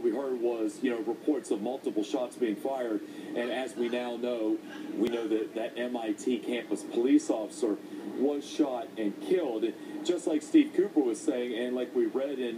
we heard was, reports of multiple shots being fired. And as we now know, we know that MIT campus police officer was shot and killed. And just like Steve Cooper was saying, and like we read in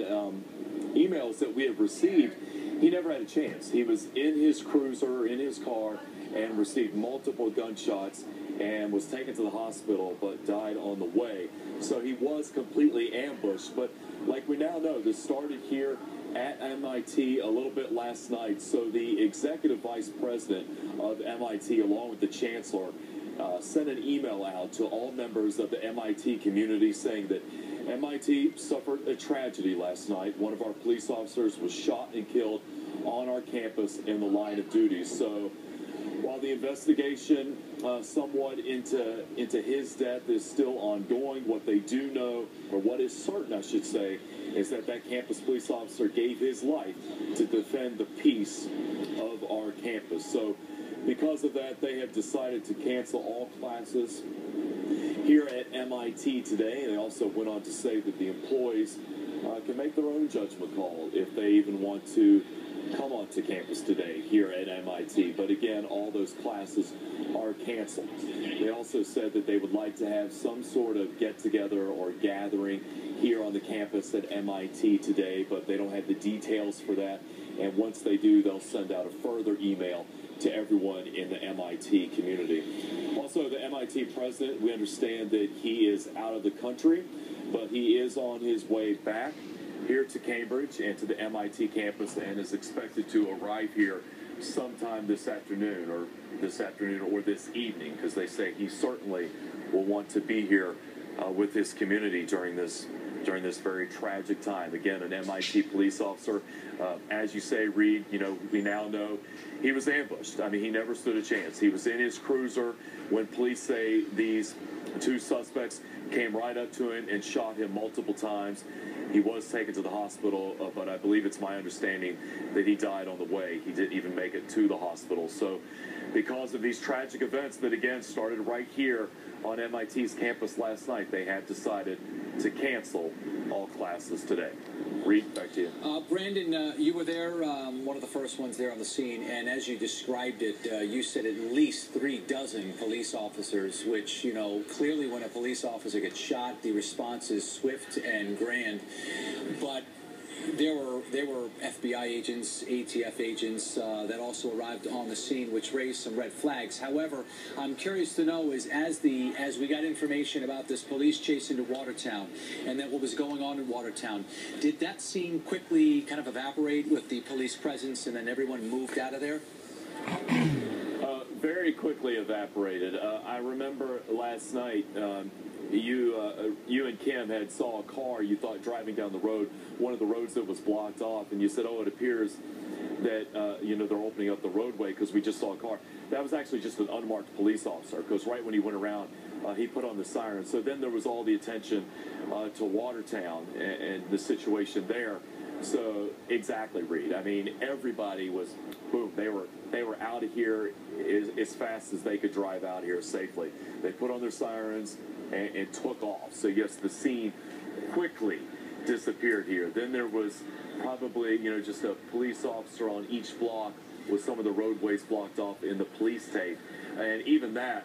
emails that we have received, he never had a chance. He was in his cruiser, in his car, and received multiple gunshots and was taken to the hospital but died on the way. So he was completely ambushed. But like we now know, this started here at MIT a little bit last night. So the executive vice president of MIT, along with the chancellor, sent an email out to all members of the MIT community saying that MIT suffered a tragedy last night. One of our police officers was shot and killed on our campus in the line of duty. So while the investigation somewhat into his death is still ongoing, what they do know, or what is certain, I should say, is that campus police officer gave his life to defend the peace of our campus. So because of that, they have decided to cancel all classes here at MIT today. They also went on to say that the employees can make their own judgment call if they even want to come onto campus today here at MIT. But again, all those classes are canceled. They also said that they would like to have some sort of get-together or gathering here on the campus at MIT today, but they don't have the details for that. And once they do, they'll send out a further email to everyone in the MIT community. Also, the MIT president, we understand that he is out of the country, but he is on his way back here to Cambridge and to the MIT campus, and is expected to arrive here sometime this afternoon or this evening, because they say he certainly will want to be here with his community during this very tragic time. Again, an MIT police officer, as you say, Reed, we now know he was ambushed. I mean, he never stood a chance. He was in his cruiser when police say these two suspects came right up to him and shot him multiple times. He was taken to the hospital, but I believe it's my understanding that he died on the way. He didn't even make it to the hospital. So because of these tragic events that, again, started right here on MIT's campus last night, they have decided to cancel all classes today. Reed, back to you. Brandon, you were there, one of the first ones there on the scene, and as you described it, you said at least 36 police officers, which, clearly when a police officer gets shot, the response is swift and grand. But there were FBI agents, ATF agents that also arrived on the scene, which raised some red flags. However, I'm curious to know is as we got information about this police chase into Watertown and then what was going on in Watertown, did that scene quickly kind of evaporate with the police presence and then everyone moved out of there? Very quickly evaporated. I remember last night, you and Kim had saw a car you thought driving down the road, one of the roads that was blocked off, and you said, oh, it appears that, they're opening up the roadway because we just saw a car. That was actually just an unmarked police officer, because right when he went around, he put on the siren. So then there was all the attention to Watertown and the situation there. So exactly, Reed. I mean, everybody was, boom, they were out of here as fast as they could drive out here safely. They put on their sirens and took off. So yes, the scene quickly disappeared here. Then there was probably, just a police officer on each block with some of the roadways blocked off in the police tape. And even that,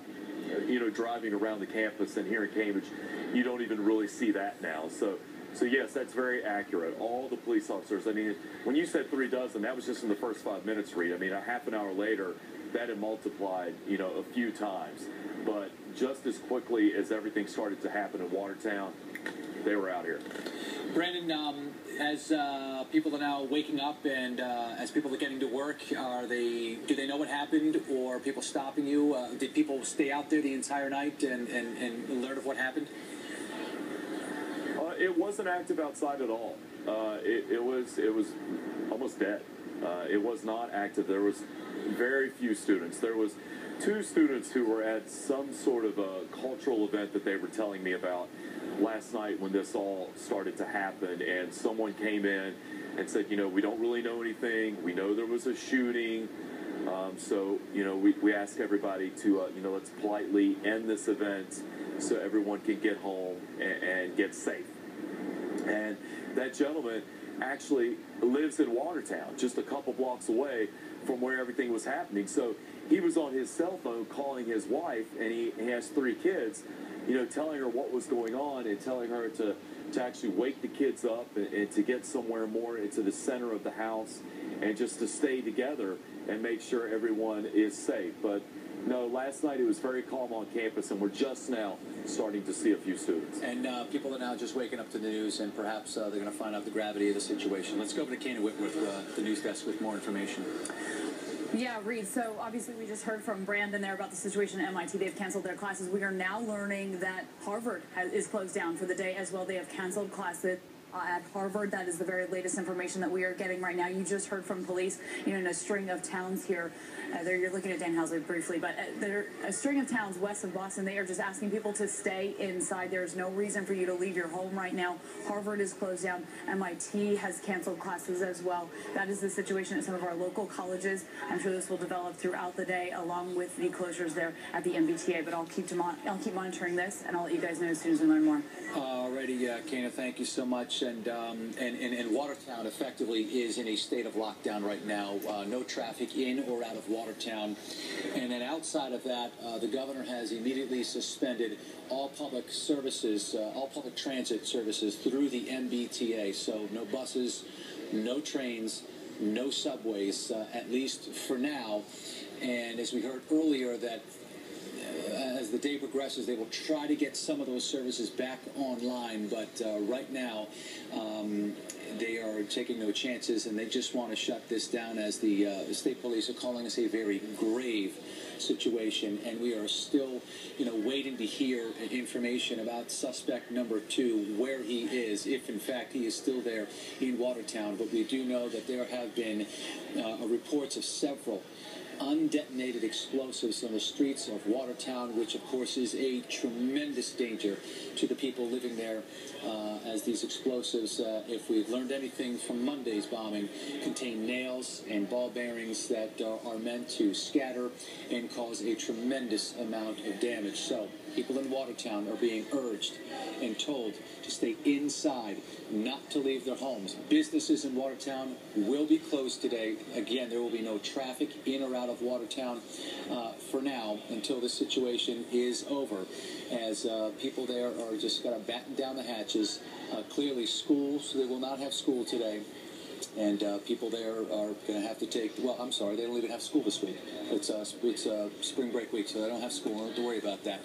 driving around the campus and here in Cambridge, you don't even really see that now. So yes, that's very accurate. All the police officers, I mean, when you said 36, that was just in the first 5 minutes, Reed. I mean, a half an hour later, that had multiplied, a few times. But just as quickly as everything started to happen in Watertown, they were out here. Brandon, as people are now waking up and as people are getting to work, do they know what happened, or are people stopping you? Did people stay out there the entire night and learn of what happened? It wasn't active outside at all. It was almost dead. It was not active. There was very few students. There was 2 students who were at some sort of a cultural event that they were telling me about last night when this all started to happen, and someone came in and said, we don't really know anything. We know there was a shooting. So, we ask everybody to, let's politely end this event so everyone can get home and get safe. And that gentleman, actually lives in Watertown, just a couple blocks away from where everything was happening. So he was on his cell phone calling his wife, and he has 3 kids, telling her what was going on and telling her to actually wake the kids up and to get somewhere more into the center of the house and just to stay together and make sure everyone is safe. But no, last night it was very calm on campus, and we're just now starting to see a few students. And people are now just waking up to the news, and perhaps they're going to find out the gravity of the situation. Let's go over to Kana Whitworth, the news desk, with more information. Yeah, Reed, so obviously we just heard from Brandon there about the situation at MIT. They've canceled their classes. We are now learning that Harvard is closed down for the day as well. They have canceled classes at Harvard. That is the very latest information that we are getting right now. You just heard from police, in a string of towns here. You're looking at Dan Housley briefly, but there are a string of towns west of Boston. They are just asking people to stay inside. There's no reason for you to leave your home right now. Harvard is closed down. MIT has canceled classes as well. That is the situation at some of our local colleges. I'm sure this will develop throughout the day, along with the closures there at the MBTA. But I'll keep monitoring this, and I'll let you guys know as soon as we learn more. Alrighty, Kana, thank you so much. And Watertown effectively is in a state of lockdown right now. No traffic in or out of Watertown. And then outside of that, the governor has immediately suspended all public services, all public transit services through the MBTA. So no buses, no trains, no subways, at least for now. And as we heard earlier, that as the day progresses, they will try to get some of those services back online, but right now they are taking no chances, and they just want to shut this down, as the state police are calling this a very grave situation, and we are still, waiting to hear information about suspect number 2, where he is, if in fact he is still there in Watertown. But we do know that there have been reports of several undetonated explosives on the streets of Watertown, which of course is a tremendous danger to the people living there, as these explosives, if we've learned anything from Monday's bombing, contain nails and ball bearings that are meant to scatter and cause a tremendous amount of damage. So people in Watertown are being urged and told to stay inside, not to leave their homes. Businesses in Watertown will be closed today. Again, there will be no traffic in or out of Watertown for now until this situation is over, as people there are just going to batten down the hatches. Clearly, schools, they will not have school today. And people there are going to have to take, well, I'm sorry, they don't even have school this week. It's spring break week, so they don't have school. Don't have to worry about that.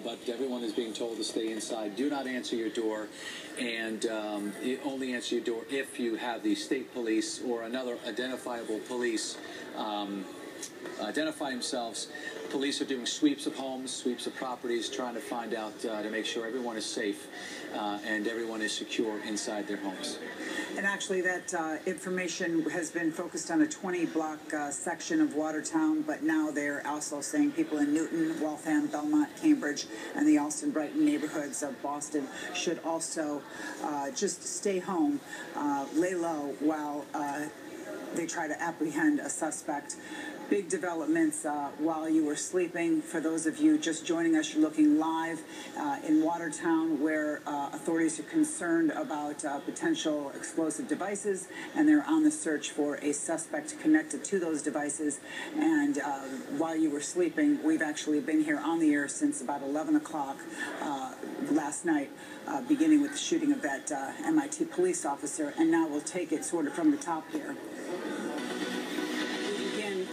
But everyone is being told to stay inside. Do not answer your door, and only answer your door if you have the state police or another identifiable police identify themselves. Police are doing sweeps of homes, sweeps of properties, trying to find out, to make sure everyone is safe and everyone is secure inside their homes. And actually, that information has been focused on a 20-block section of Watertown, but now they're also saying people in Newton, Waltham, Belmont, Cambridge, and the Allston-Brighton neighborhoods of Boston should also just stay home, lay low while they try to apprehend a suspect. Big developments while you were sleeping. For those of you just joining us, you're looking live in Watertown, where authorities are concerned about potential explosive devices, and they're on the search for a suspect connected to those devices. And while you were sleeping, we've actually been here on the air since about 11 o'clock last night, beginning with the shooting of that MIT police officer. And now we'll take it sort of from the top here.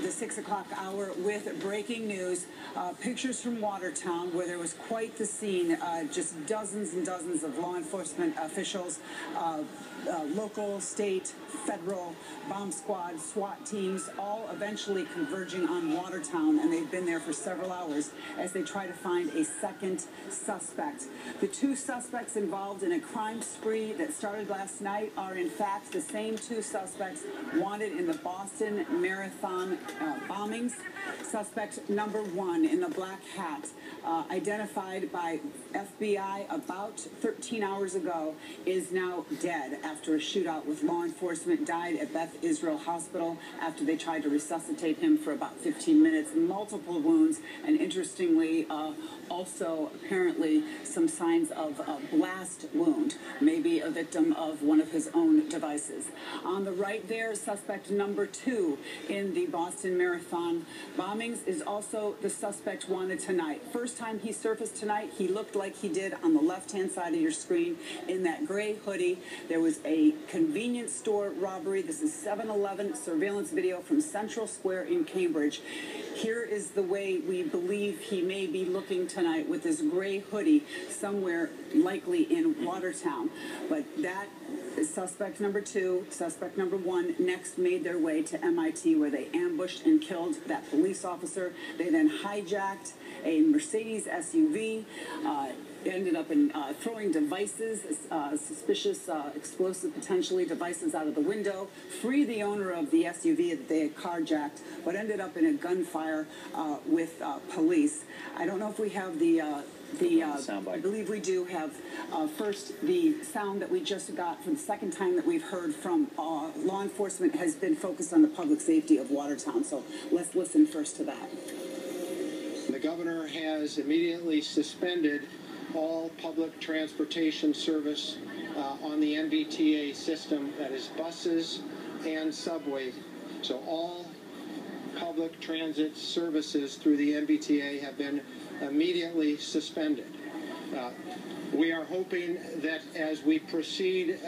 The 6 o'clock hour with breaking news. Pictures from Watertown, where there was quite the scene. Just dozens and dozens of law enforcement officials, local, state, federal, bomb squad, SWAT teams, all eventually converging on Watertown, and they've been there for several hours as they try to find a second suspect. The 2 suspects involved in a crime spree that started last night are in fact the same 2 suspects wanted in the Boston Marathon bombings. Suspect number 1 in the black hat, identified by FBI about 13 hours ago, is now dead after a shootout with law enforcement. Died at Beth Israel Hospital after they tried to resuscitate him for about 15 minutes. Multiple wounds, and interestingly, also apparently some signs of a blast wound, maybe a victim of one of his own devices. On the right there, suspect number 2 in the Boston Marathon bombings is also the suspect wanted tonight. First time he surfaced tonight, he looked like he did on the left-hand side of your screen in that gray hoodie. There was a convenience store robbery. This is 7-Eleven surveillance video from Central Square in Cambridge. Here is the way we believe he may be looking tonight, with this gray hoodie somewhere likely in Watertown. But that is suspect number 2. Suspect number 1 next made their way to MIT, where they ambushed and killed that police officer. They then hijacked a Mercedes SUV, ended up in throwing devices, suspicious, explosive, potentially devices out of the window, free the owner of the SUV that they had carjacked, but ended up in a gunfire with police. I don't know if we have I believe we do have first the sound that we just got for the second time that we've heard from law enforcement has been focused on the public safety of Watertown. So let's listen first to that. The governor has immediately suspended all public transportation service on the MBTA system, that is buses and subway. So all public transit services through the MBTA have been immediately suspended. We are hoping that as we proceed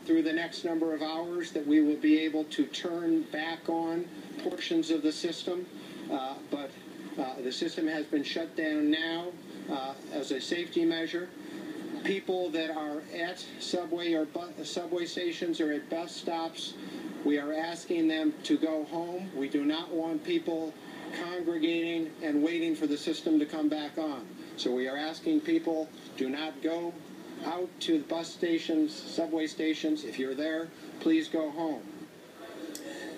through the next number of hours that we will be able to turn back on portions of the system, but the system has been shut down now as a safety measure. People that are at subway or subway stations or at bus stops, we are asking them to go home. We do not want people congregating and waiting for the system to come back on. So we are asking people, do not go out to the bus stations, subway stations. If you're there, please go home.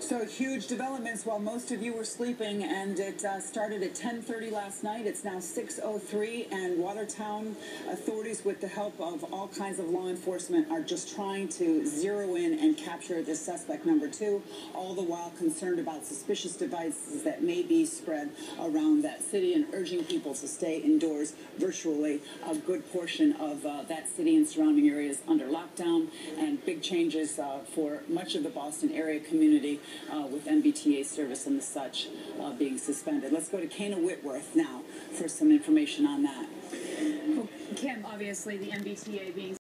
So huge developments while most of you were sleeping, and it started at 10:30 last night. It's now 6:03, and Watertown authorities, with the help of all kinds of law enforcement, are just trying to zero in and capture this suspect number 2, all the while concerned about suspicious devices that may be spread around that city, and urging people to stay indoors. Virtually a good portion of that city and surrounding areas under lockdown, and big changes for much of the Boston area community with MBTA service and the such being suspended. Let's go to Kana Whitworth now for some information on that. Well, Kim, obviously the MBTA being